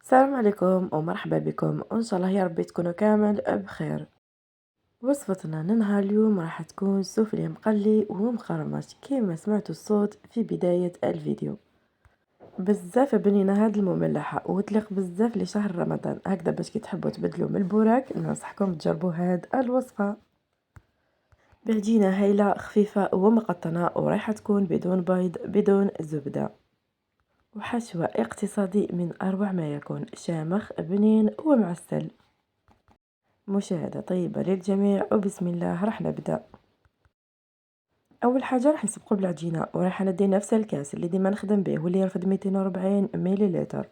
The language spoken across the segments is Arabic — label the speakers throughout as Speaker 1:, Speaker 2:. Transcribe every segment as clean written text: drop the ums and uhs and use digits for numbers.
Speaker 1: السلام عليكم ومرحبا بكم وإن شاء الله يا ربي تكونوا كامل بخير. وصفتنا لنهار اليوم راح تكون سوفلي مقلي ومقرمش كيما سمعتوا الصوت في بداية الفيديو. بزاف بنينة هاد المملحة وتليق بزاف لشهر رمضان هكذا، باش كي تحبوا تبدلوا من البوراك ننصحكم تجربوا هاد الوصفة. بعجينة هايلة خفيفة ومقطنة ورايحة تكون بدون بيض بدون زبدة، وحشوة اقتصادي من أروع ما يكون، شامخ بنين ومعسل. مشاهدة طيبة للجميع وبسم الله راح نبدأ. أول حاجة راح نسبقو بالعجينة وراح ندي نفس الكاس اللي ديما نخدم به واللي يرفد 240 مليلتر.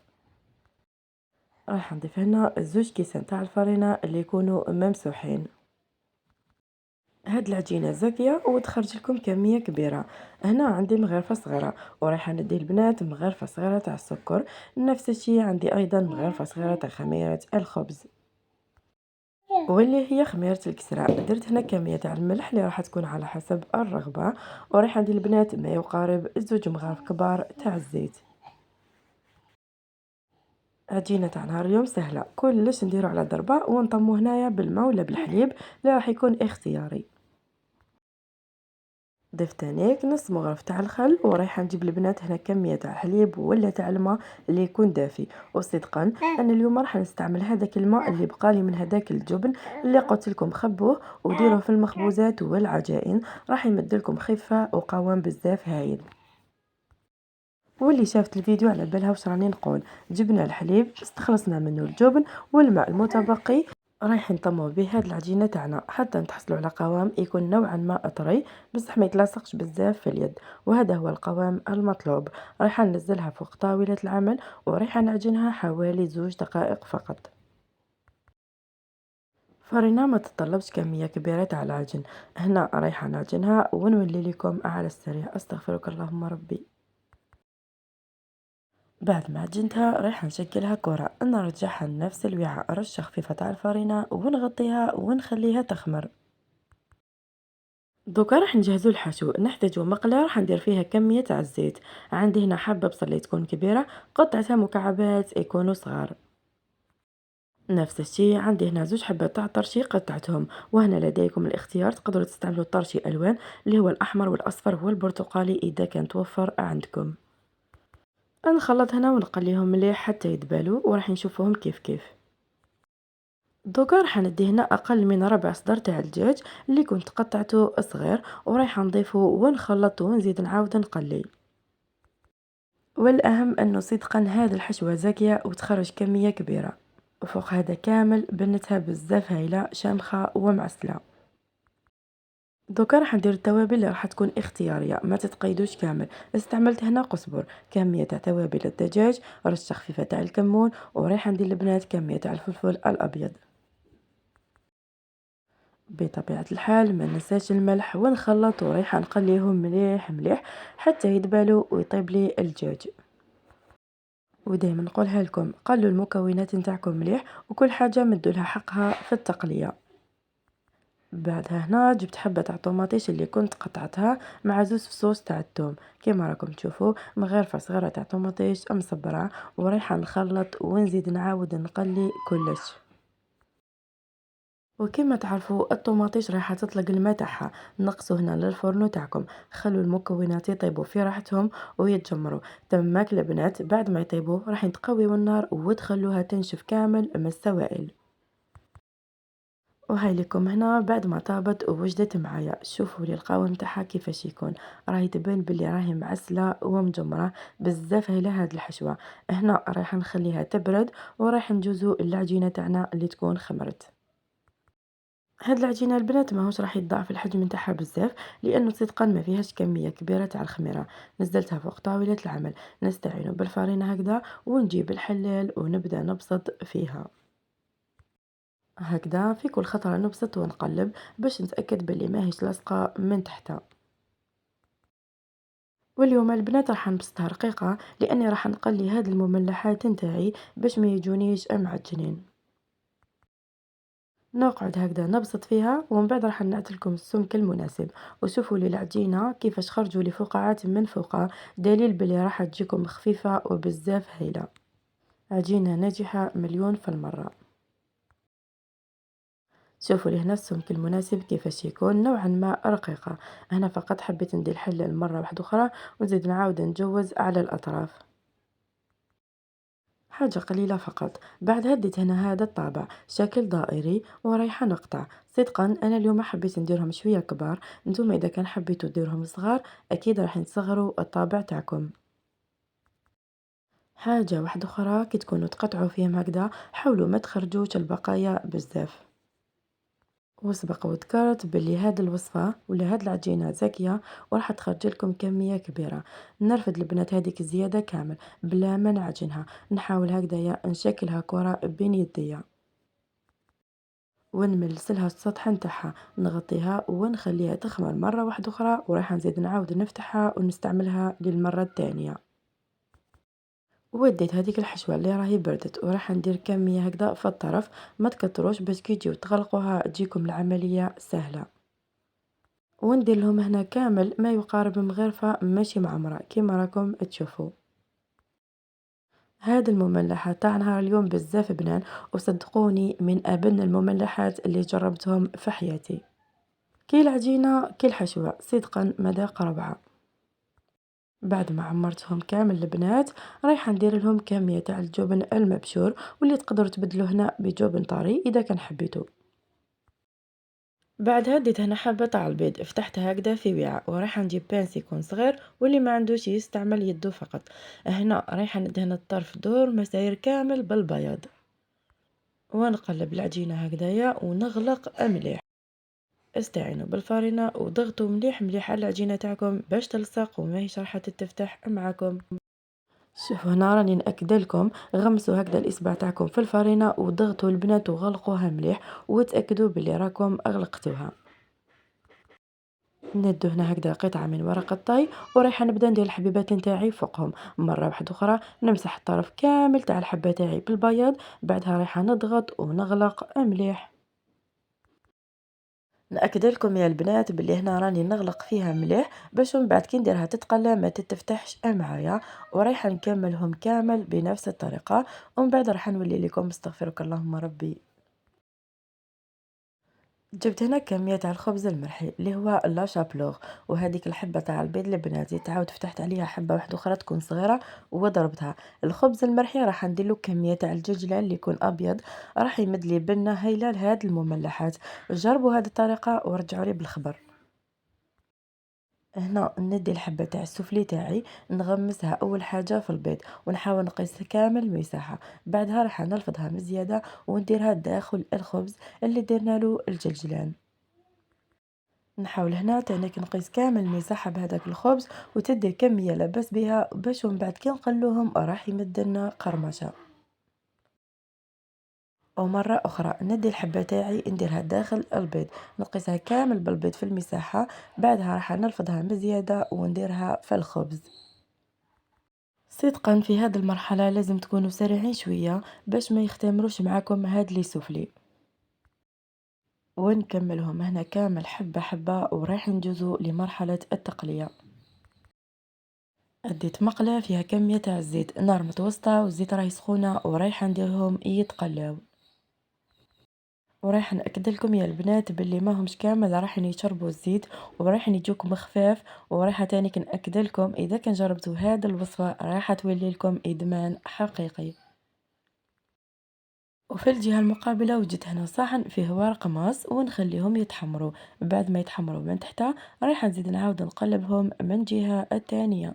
Speaker 1: راح نضيف هنا زوج كيسان تاع الفرينة اللي يكونوا ممسوحين. هاد العجينة زاكية وتخرج لكم كمية كبيرة. هنا عندي مغرفة صغيرة ورايحة ندي البنات مغرفة صغيرة تاع السكر، نفس الشي عندي أيضا مغرفة صغيرة تاع خميرة الخبز واللي هي خميرة الكسرة. درت هنا كمية تاع الملح اللي راح تكون على حسب الرغبة، وراح ندير البنات ما يقارب زوج مغارف كبار تاع الزيت. عجينة تاع نهار اليوم سهلة، كلش نديرو على ضربة ونطمو هنايا بالماء ولا بالحليب اللي راح يكون اختياري. ضفت تانيك نص مغرف تاع الخل ورايحه نجيب البنات هنا كميه تاع الحليب ولا تاع الماء اللي يكون دافي. وصدقا انا اليوم راح نستعمل هذاك الماء اللي بقالي من هذاك الجبن اللي قلت لكم خبوه وديروه في المخبوزات والعجائن، راح يمد لكم خفه وقوام بزاف هايل. واللي شافت الفيديو على بالها واش راني نقول، جبنا الحليب استخلصنا منه الجبن والماء المتبقي رايح نطمو به هاد العجينه تاعنا حتى نتحصلوا على قوام يكون نوعا ما اطري بصح ما يتلاصقش بزاف في اليد، وهذا هو القوام المطلوب. رايحه ننزلها فوق طاوله العمل ورايحه نعجنها حوالي 2 دقائق فقط. فرينة ما تتطلبش كميه كبيره تاع العجن. هنا رايحه نعجنها ونولي لكم على السريع، استغفرك اللهم ربي. بعد ما عجنتها رايحة نشكلها كرة، نرجعها لنفس الوعاء، رشة خفيفة تاع الفرينة ونغطيها ونخليها تخمر. دوكا راح نجهزو الحشو، نحتاجو مقلة راح ندير فيها كمية تاع الزيت. عندي هنا حبة بصل اللي تكون كبيرة قطعتها مكعبات يكونوا صغار. نفس الشيء عندي هنا زوج حبات تاع طرشي قطعتهم، وهنا لديكم الاختيار تقدروا تستعملوا الطرشي الوان اللي هو الاحمر والاصفر والبرتقالي اذا كان توفر عندكم. نخلط هنا ونقليهم مليح حتى يدبلوا وراح نشوفوهم كيف كيف. دوكا راح ندي هنا اقل من ربع صدر تاع الدجاج اللي كنت قطعته صغير ورايحه نضيفه ونخلطه ونزيد نعاود نقلي. والاهم انه صدقا هذا الحشوه زاكيه وتخرج كميه كبيره، وفوق هذا كامل بنتها بزاف هايله شامخه ومعسله. دوكا راح ندير التوابل اللي راح تكون اختياريه، ما تتقيدوش كامل. استعملت هنا قزبر، كميه تاع توابل الدجاج، رشه خفيفه تاع الكمون، ورايحه ندير البنات كميه تاع الفلفل الابيض. بطبيعة الحال ما ننساش الملح ونخلط ورايحة نقليهم مليح مليح حتى يدبلوا ويطيب لي الدجاج. ودايما نقولها لكم قلوا المكونات نتاعكم مليح وكل حاجة مدوا لها حقها في التقلية. بعدها هنا جبت حبة تاع طوماطيش اللي كنت قطعتها مع زوز فصوص تاع الثوم كما راكم تشوفوا، مغرفة صغيرة تاع طوماطيش مصبرة، ورايحة نخلط ونزيد نعاود نقلي كلش. وكما تعرفوا الطوماطيش راح تطلق الماء تاعها، نقصوا هنا للفرن تاعكم، خلوا المكونات يطيبوا في راحتهم ويتجمروا. تماك البنات بعد ما يطيبوا راح تقويوا النار وتخلوها تنشف كامل من السوائل. وهاي لكم هنا بعد ما طابت ووجدت معايا، شوفوا لي القوام تاعها كيفاش يكون، راهي تبان بلي راهي معسله ومجمره بزاف. هي هاد الحشوه هنا راح نخليها تبرد وراح نجوزو العجينه تاعنا اللي تكون خمرت. هاد العجينه البنات ماهوش راح يتضاعف الحجم نتاعها بزاف لانه صدقا ما فيهاش كميه كبيره تاع الخميره. نزلتها فوق طاوله العمل، نستعين بالفرينه هكذا ونجيب الحلال ونبدا نبسط فيها هكذا في كل خطره، نبسط ونقلب باش نتاكد بلي ماهيش لاصقه من تحتها. واليوم البنات راح نبسطها رقيقه لاني راح نقلي هاد المملحات نتاعي باش ما يجونيش معجنين. نقعد هكذا نبسط فيها ومن بعد راح نعطيلكم السمك المناسب. وشوفوا لي العجينه كيفاش خرجوا لي فقاعات من فوقها، دليل بلي راح تجيكم خفيفه وبزاف هايله. عجينة ناجحة مليون في المرة. شوفوا لهنا السمك المناسب كيفاش يكون نوعا ما رقيقة. هنا فقط حبيت ندير الحلة مرة واحدة أخرى ونزيد نعاود نجوز على الأطراف، حاجة قليلة فقط. بعد هديت هنا هذا الطابع شكل دائري ورايحة نقطع. صدقا أنا اليوم حبيت نديرهم شوية كبار، نتوما إذا كان حبيتوا ديرهم صغار أكيد راح تصغروا الطابع تاعكم. حاجة واحدة أخرى كي تكونوا تقطعوا فيهم هكذا حاولوا ما تخرجوش البقايا بزاف. وسبق وذكرت باللي هاد الوصفة ولا هاد العجينة زكية وراح تخرج لكم كمية كبيرة. نرفد البنات هذيك الزيادة كامل بلا ما نعجنها، نحاول هكذايا نشكلها كرة بين يديا ونملسلها السطح نتاعها، نغطيها ونخليها تخمر مرة واحدة أخرى وراح نزيد نعاود نفتحها ونستعملها للمرة الثانية. وديت هذيك الحشوة اللي راهي بردت وراح ندير كمية هكذا في الطرف، ما تكتروش باش كي تجيو تغلقوها تجيكم العملية سهلة. وندير لهم هنا كامل ما يقارب مغرفة ماشي معمرة كيما راكم تشوفوا. هاد المملحة تاع نهار اليوم بزاف بنان، وصدقوني من أبن المملحات اللي جربتهم في حياتي. كي العجينة كي الحشوة صدقا مذاق روعة. بعد ما عمرتهم كامل البنات رايحة ندير لهم كمية تاع الجبن المبشور، واللي تقدروا تبدلوا هنا بجبن طري إذا كان حبيتوا. بعد هديت هنا حبة تاع البيض فتحتها هكذا في وعاء ورايحة نجيب بانس يكون صغير واللي ما عندوش يستعمل يدو فقط. هنا رايحة ندهن الطرف دور مساير كامل بالبياض ونقلب العجينة هكذايا ونغلق مليح. استعينوا بالفرينة وضغطوا مليح مليح على العجينة تاعكم باش تلصق وماهيش راح تتفتح معاكم. شوفوا هنا راني نأكد لكم، غمسوا هكذا الإصبع تاعكم في الفرينة وضغطوا البنات وغلقوها مليح وتأكدوا بلي راكم أغلقتوها. ندو هنا هكذا قطعة من ورق الطي ورايحة نبدا ندير الحبيبات نتاعي فوقهم مرة واحدة أخرى، نمسح الطرف كامل تاع الحبة تاعي بالبياض، بعدها رايحة نضغط ونغلق مليح. نأكد لكم يا البنات بلي هنا راني نغلق فيها مليح باش من بعد كي نديرها تتقلى ما تتفتحش معايا. ورايحة نكملهم كامل بنفس الطريقة ومن بعد راح نولي لكم استغفرك اللهم ربي. جبت هنا كمية تاع الخبز المرحي اللي هو لا شابلوغ، وهذيك الحبة تاع البيض البناتي تعاود فتحت عليها حبة واحدة أخرى تكون صغيرة وضربتها. الخبز المرحي راح ندير له كمية تاع الجلجلان اللي يكون أبيض، راح يمد لي بنة هايلة لهاد المملحات. جربوا هذه الطريقة ورجعوا لي بالخبر. هنا ندي الحبة تاع السوفلي تاعي نغمسها اول حاجة في البيض ونحاول نقيس كامل المساحة، بعدها راح نلفظها مزيادة ونديرها داخل الخبز اللي درنا له الجلجلان. نحاول هنا تاني نقيس كامل المساحة بهذاك الخبز وتدي كمية لاباس بها باش من بعد كي نقلوهم راح يمدلنا قرمشة. ومرة أخرى ندي الحبة تاعي نديرها داخل البيض، نقيسها كامل بالبيض في المساحة، بعدها راح نلفظها مزيادة ونديرها في الخبز. صدقا في هذه المرحلة لازم تكونوا سريعين شوية باش ما يختمروش معاكم هاد لي سوفلي. ونكملهم هنا كامل حبة حبة ورايح نجوزو لمرحلة التقلية. اديت مقلة فيها كمية تاع الزيت، نار متوسطة والزيت راهي سخونة ورايحة نديرهم يتقلاو. ورايح نأكد لكم يا البنات باللي ما همش كامل راح يشربوا الزيت وراح يجوكم خفاف. ورايحة تاني نأكد لكم اذا كان جربتوا هذا الوصفة راح تولي لكم ادمان حقيقي. وفي الجهة المقابلة وجدت هنا صحن فيه ورق ماس ونخليهم يتحمروا، بعد ما يتحمروا من تحت رايح نزيد نعاود نقلبهم من جهة الثانية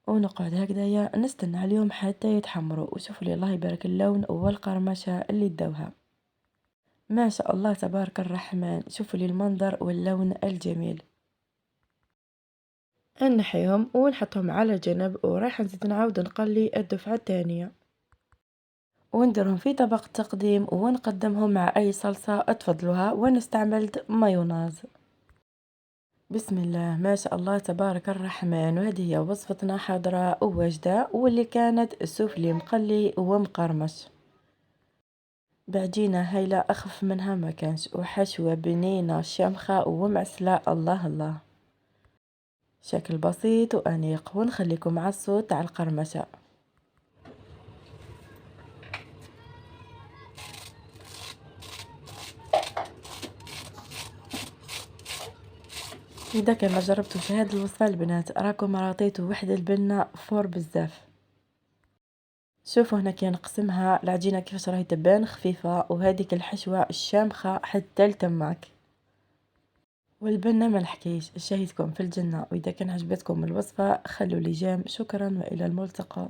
Speaker 1: ونقعد هكذايا نستنى عليهم حتى يتحمروا. وشوفوا لي الله يبارك اللون والقرمشة اللي داوها، ما شاء الله تبارك الرحمن. شوفوا لي المنظر واللون الجميل. نحيهم ونحطهم على جنب وراح نزيد نعاود نقلي الدفعة الثانية ونديرهم في طبق تقديم ونقدمهم مع اي صلصة تفضلوها، وانا استعملت مايوناز. بسم الله ما شاء الله تبارك الرحمن. وهذه هي وصفتنا حاضرة وواجدة واللي كانت السوفلي مقلي ومقرمش بعجينة هايلة أخف منها ما كانش، وحشوة بنينة شامخة ومعسلة الله الله. شكل بسيط وأنيق ونخليكم مع الصوت تاع القرمشة. إذا كان ما جربتوش هاد الوصفة البنات راكم عطيتو واحد البنة فور بزاف. شوفوا هنا كنقسمها العجينة كيفاش راهي تبان خفيفة وهذيك الحشوة الشامخة حتى لتماك. والبنة ما نحكيش، شهيتكم في الجنة. وإذا كان عجبتكم الوصفة خلوا لي جيم. شكرا وإلى الملتقى.